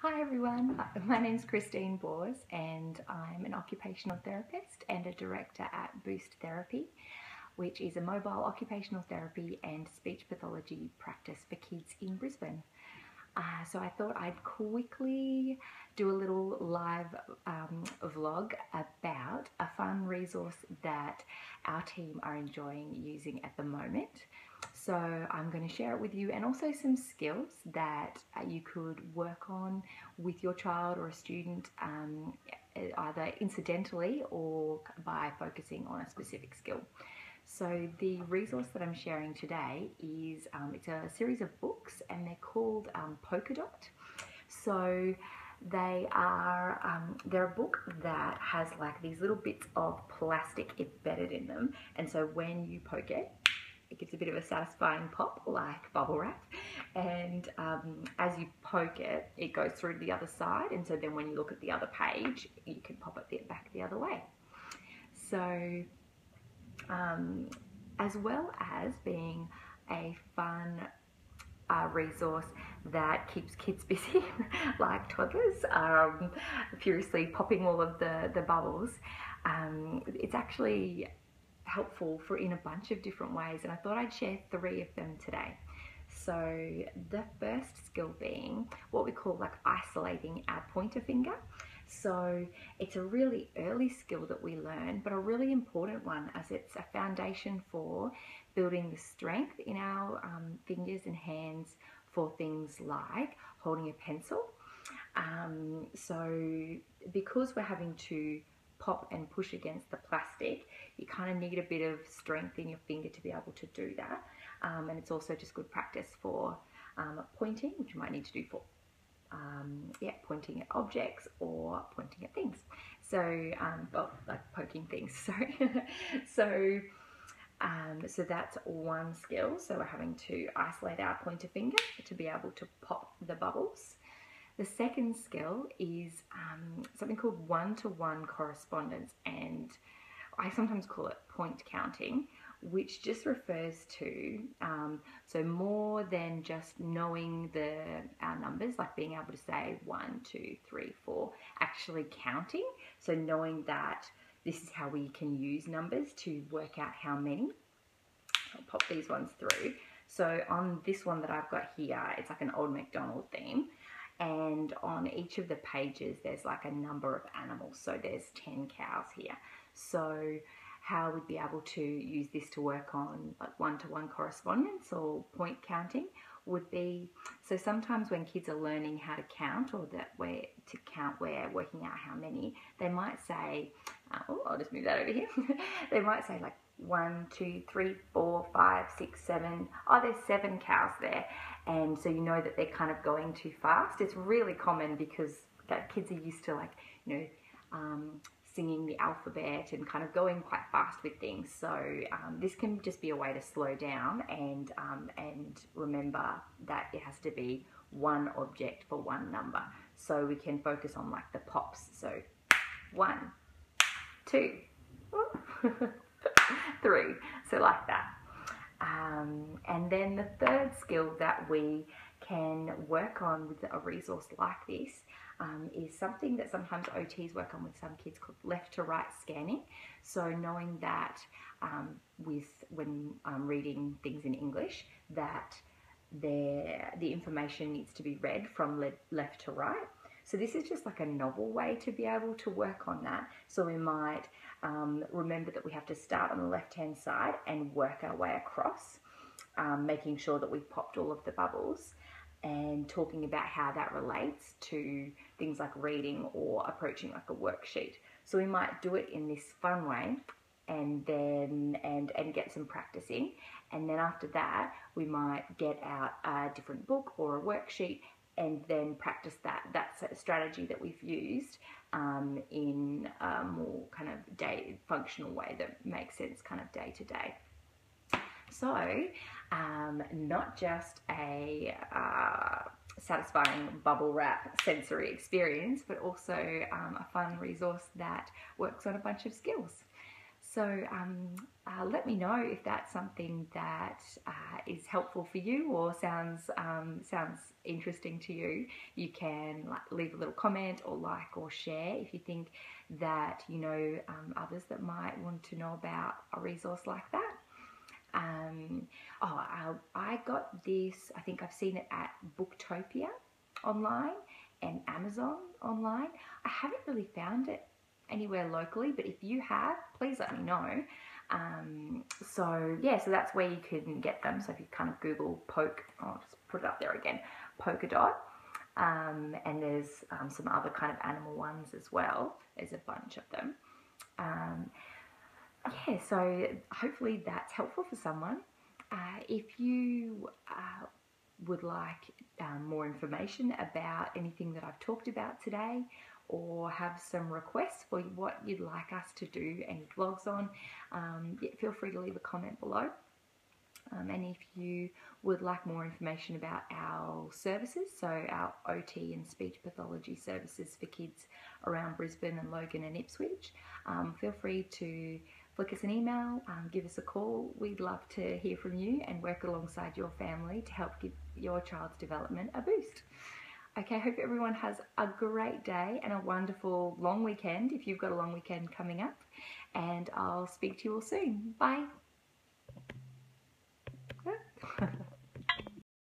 Hi everyone, my name's Christine Bors and I'm an occupational therapist and a director at Boost Therapy, which is a mobile occupational therapy and speech pathology practice for kids in Brisbane. So I thought I'd quickly do a little live vlog about a fun resource that our team are enjoying using at the moment. So I'm going to share it with you, and also some skills that you could work on with your child or a student, either incidentally or by focusing on a specific skill. So the resource that I'm sharing today is it's a series of books, and they're called Polkadot. So they're a book that has like these little bits of plastic embedded in them, and so when you poke it, it gives a bit of a satisfying pop like bubble wrap, and as you poke it, it goes through to the other side, and so then when you look at the other page, you can pop it back the other way. So as well as being a fun resource that keeps kids busy, like toddlers, furiously popping all of the bubbles. It's actually helpful for in a bunch of different ways, and I thought I'd share 3 of them today. So the first skill being what we call like isolating our pointer finger. So it's a really early skill that we learn, but a really important one, as it's a foundation for building the strength in our fingers and hands for things like holding a pencil. So because we're having to pop and push against the plastic, you kind of need a bit of strength in your finger to be able to do that. And it's also just good practice for pointing, which you might need to do for pointing at objects or pointing at things. So, well, like poking things, sorry. So that's one skill. So we're having to isolate our pointer finger to be able to pop the bubbles. The second skill is something called one-to-one correspondence, and I sometimes call it point counting, which just refers to so more than just knowing our numbers, like being able to say 1, 2, 3, 4, actually counting. So knowing that this is how we can use numbers to work out how many. I'll pop these ones through. So on this one that I've got here, it's like an Old MacDonald theme. And on each of the pages, there's like a number of animals. So there's 10 cows here. So how we'd be able to use this to work on like one-to-one correspondence or point counting would be, so sometimes when kids are learning how to count, or that way to count, we're working out how many, they might say, oh, I'll just move that over here. They might say like 1, 2, 3, 4, 5, 6, 7. Oh, there's 7 cows there. And so you know that they're kind of going too fast. It's really common because kids are used to, like, you know, singing the alphabet and kind of going quite fast with things. So this can just be a way to slow down and remember that it has to be one object for one number. So we can focus on like the pops. So 1, 2, 3. So like that. And then the third skill that we can work on with a resource like this is something that sometimes OTs work on with some kids, called left to right scanning. So knowing that when reading things in English, that the information needs to be read from left to right. So this is just like a novel way to be able to work on that. So we might remember that we have to start on the left-hand side and work our way across, making sure that we've popped all of the bubbles, and talking about how that relates to things like reading or approaching like a worksheet. So we might do it in this fun way, and then and get some practice in, and then after that we might get out a different book or a worksheet and then practice that strategy that we've used in a more kind of functional way that makes sense kind of day to day. So not just a satisfying bubble wrap sensory experience, but also a fun resource that works on a bunch of skills. So let me know if that's something that is helpful for you or sounds interesting to you. You can leave a little comment or like or share if you think that you know others that might want to know about a resource like that. I got this, I think I've seen it at Booktopia online and Amazon online. I haven't really found it anywhere locally, but if you have, please let me know. So that's where you can get them. So if you kind of Google I'll just put it up there again, polka dot, and there's some other kind of animal ones as well. There's a bunch of them. So hopefully that's helpful for someone. If you would like more information about anything that I've talked about today, or have some requests for what you'd like us to do any vlogs on, feel free to leave a comment below. And if you would like more information about our services, so our OT and speech pathology services for kids around Brisbane and Logan and Ipswich, feel free to flick us an email, give us a call. We'd love to hear from you and work alongside your family to help give your child's development a boost. Okay, hope everyone has a great day and a wonderful long weekend if you've got a long weekend coming up, and I'll speak to you all soon. Bye.